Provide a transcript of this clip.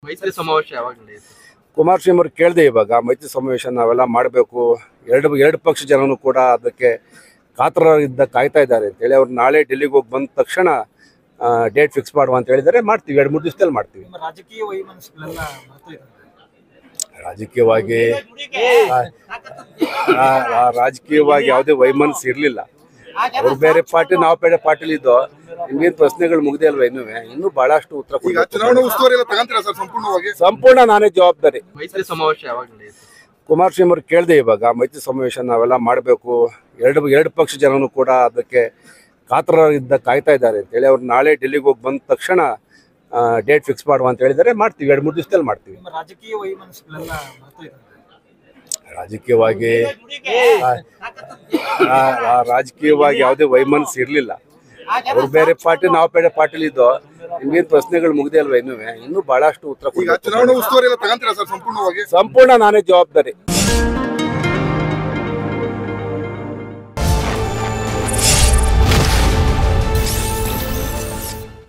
ಮೈತ್ರಿ ಸಮಾವೇಶ ಯಾವಾಗ ನಡೆಯುತ್ತೆ? ಕುಮಾರಸ್ವಾಮಿ ಅವರು ಕೇಳಿದೆ, ಇವಾಗ ಮೈತ್ರಿ ಸಮಾವೇಶ ನಾವೆಲ್ಲ ಮಾಡಬೇಕು, ಎರಡು ಪಕ್ಷ ಜನನು ಕೂಡ ಅದಕ್ಕೆ ಕಾಯ್ತಾ ಇದ್ದಾರೆ ಅಂತೇಳಿ ಅವ್ರು ನಾಳೆ ಡೆಲ್ಲಿಗೆ ಹೋಗಿ ಬಂದ ತಕ್ಷಣ ಡೇಟ್ ಫಿಕ್ಸ್ ಮಾಡುವ ಅಂತ ಹೇಳಿದರೆ ಮಾಡ್ತೀವಿ, 2-3 ದಿವಸದಲ್ಲಿ ಮಾಡ್ತೀವಿ. ರಾಜಕೀಯವಾಗಿ ಯಾವುದೇ ವೈಮನಸ್ಸು ಇರಲಿಲ್ಲ. ಅವ್ರು ಬೇರೆ ಪಾರ್ಟಿ, ನಾವು ಬೇರೆ ಪಾರ್ಟಿಲಿ ಇದ್ದೋ. ನಿಮ್ಗೇನು ಪ್ರಶ್ನೆಗಳು ಮುಗ್ದೇ ಅಲ್ವಾ? ಇನ್ನೂ ಬಹಳಷ್ಟು ಉತ್ತರ ಸಂಪೂರ್ಣ ನಾನೇ ಜವಾಬ್ದಾರಿ. ಮೈತ್ರಿ ಸಮಾವೇಶ ಯಾವಾಗ ನಡೆಯುತ್ತೆ? ಕುಮಾರಸ್ವಾಮಿ ಅವರು ಕೇಳಿದೆ, ಇವಾಗ ಮೈತ್ರಿ ಸಮಾವೇಶ ನಾವೆಲ್ಲ ಮಾಡಬೇಕು, ಎರಡು ಪಕ್ಷ ಜನನು ಕೂಡ ಅದಕ್ಕೆ ಕಾಯ್ತಾ ಇದ್ದಾರೆ ಅಂತೇಳಿ ಅವ್ರು ನಾಳೆ ಡೆಲ್ಲಿಗೆ ಹೋಗಿ ಬಂದ ತಕ್ಷಣ ಡೇಟ್ ಫಿಕ್ಸ್ ಮಾಡುವ ಅಂತ ಹೇಳಿದರೆ ಮಾಡ್ತೀವಿ, 2-3 ದಿವಸದಲ್ಲಿ ಮಾಡ್ತೀವಿ. ರಾಜಕೀಯವಾಗಿ ಯಾವುದೇ ವೈಮನಸ್ಸು ಇರಲಿಲ್ಲ. ಅವ್ರು ಬೇರೆ ಪಾರ್ಟಿ, ನಾವು ಬೇರೆ ಪಾರ್ಟಿಲಿ ಇದ್ದೋ. ನಿಮ್ಗೇನು ಪ್ರಶ್ನೆಗಳು ಮುಗ್ದೇ ಅಲ್ವಾ? ಇನ್ನೂ ಬಹಳಷ್ಟು ಉತ್ತರ ಸಂಪೂರ್ಣ ನಾನೇ ಜವಾಬ್ದಾರಿ.